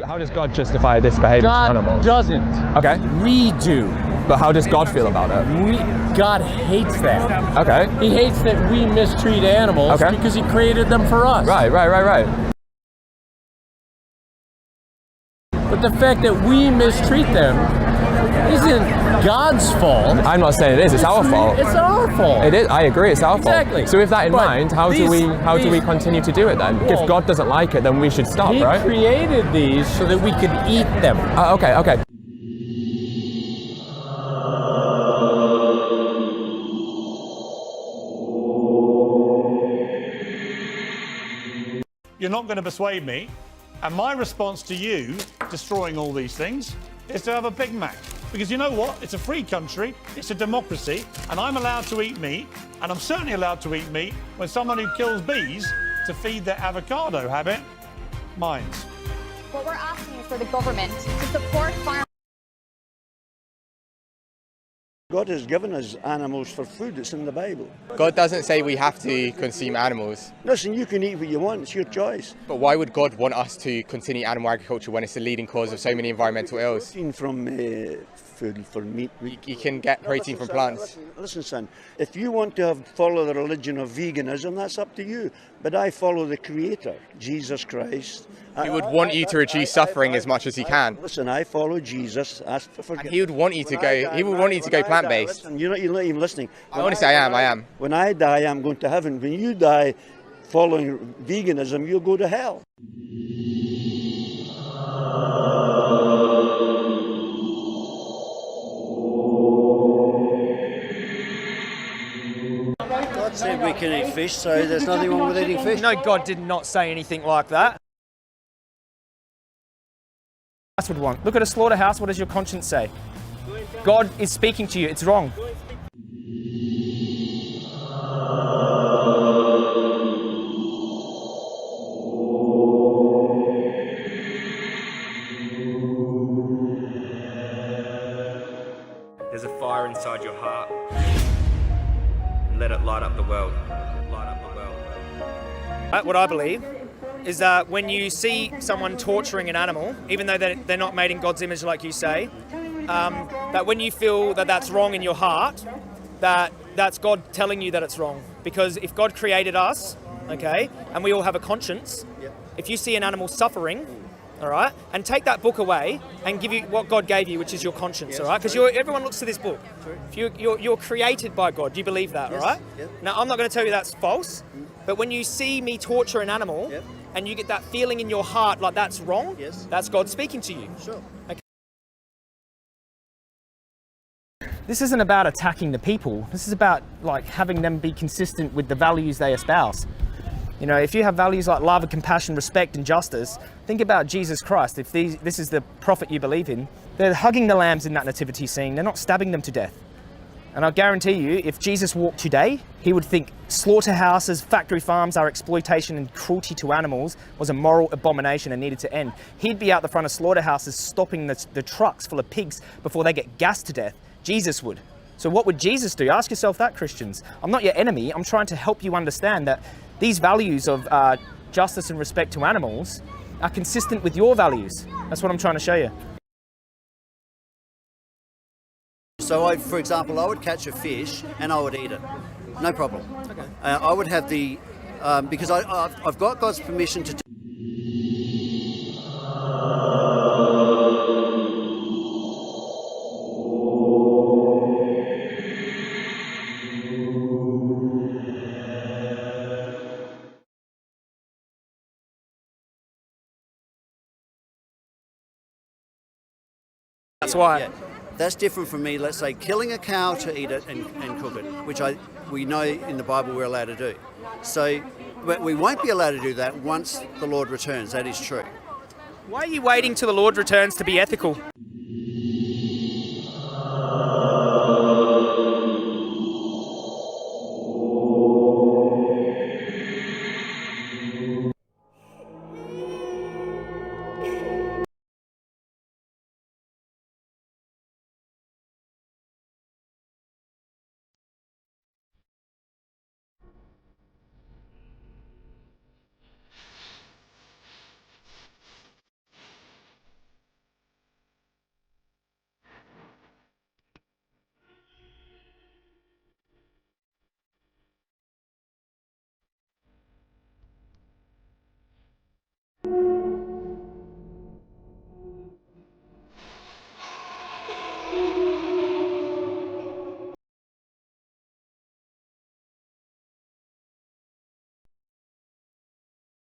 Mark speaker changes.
Speaker 1: How does God justify this behavior to animals?
Speaker 2: God doesn't.
Speaker 1: Okay.
Speaker 2: We do.
Speaker 1: But how does God feel about it?
Speaker 2: God hates that.
Speaker 1: Okay.
Speaker 2: He hates that we mistreat animals because he created them for us.
Speaker 1: Right.
Speaker 2: But the fact that we mistreat them isn't God's fault.
Speaker 1: I'm not saying it is. It's our fault.
Speaker 2: It's our fault.
Speaker 1: It is. I agree. It's our
Speaker 2: Exactly.
Speaker 1: fault. So with that in mind, how do we continue to do it then?
Speaker 2: Well,
Speaker 1: if God doesn't like it, then we should stop, right?
Speaker 2: He created these so that we could eat them.
Speaker 1: Okay.
Speaker 3: You're not going to persuade me. And my response to you destroying all these things is to have a Big Mac. Because you know what? It's a free country, it's a democracy, and I'm allowed to eat meat, and I'm certainly allowed to eat meat when someone who kills bees to feed their avocado habit minds.
Speaker 4: What we're asking is for the government to support farmers.
Speaker 5: God has given us animals for food. It's in the Bible.
Speaker 6: God doesn't say we have to consume animals.
Speaker 5: Listen, you can eat what you want. It's your choice.
Speaker 6: But why would God want us to continue animal agriculture when it's the leading cause of so many environmental ills?
Speaker 5: Protein from food, for meat.
Speaker 6: You can get protein from plants.
Speaker 5: Listen, son, if you want to follow the religion of veganism, that's up to you. But I follow the Creator, Jesus Christ.
Speaker 6: He would want you to reduce suffering as much as he can.
Speaker 5: Listen, I follow Jesus.
Speaker 6: And he would want you to go. He would want you to go plant-based.
Speaker 5: Listen, you're not even listening.
Speaker 6: Honestly, I am.
Speaker 5: When I die, I'm going to heaven. When you die following veganism, you'll go to hell. God said we can eat fish, so there's nothing wrong with eating fish.
Speaker 7: No, God did not say anything like that. Would want. Look at a slaughterhouse, what does your conscience say? God is speaking to you, it's wrong.
Speaker 8: There's a fire inside your heart. And let it light up the world. Light up the world.
Speaker 7: What I believe is that when you see someone torturing an animal, even though they're not made in God's image like you say, that when you feel that that's wrong in your heart, that's God telling you that it's wrong. Because if God created us, okay, and we all have a conscience, if you see an animal suffering, all right, and take that book away and give you what God gave you, which is your conscience, all right? Because everyone looks to this book. You're created by God. Do you believe that, all right? Now, I'm not going to tell you that's false, but when you see me torture an animal, and you get that feeling in your heart like that's wrong, that's God speaking to you.
Speaker 5: Sure.
Speaker 7: Okay. This isn't about attacking the people. This is about like having them be consistent with the values they espouse. You know, if you have values like love and compassion, respect and justice, think about Jesus Christ. If this is the prophet you believe in, they're hugging the lambs in that nativity scene. They're not stabbing them to death. And I guarantee you, if Jesus walked today, he would think slaughterhouses, factory farms, our exploitation and cruelty to animals was a moral abomination and needed to end. He'd be out the front of slaughterhouses stopping the trucks full of pigs before they get gassed to death. Jesus would. So what would Jesus do? Ask yourself that, Christians. I'm not your enemy. I'm trying to help you understand that these values of justice and respect to animals are consistent with your values. That's what I'm trying to show you.
Speaker 9: So, for example, I would catch a fish and I would eat it. No problem. Okay. I would have the, because I've got God's permission to do.
Speaker 7: That's why.
Speaker 9: Yeah. That's different from me, let's say, killing a cow to eat it and cook it, which we know in the Bible we're allowed to do. So, but we won't be allowed to do that once the Lord returns. That is true.
Speaker 7: Why are you waiting till the Lord returns to be ethical?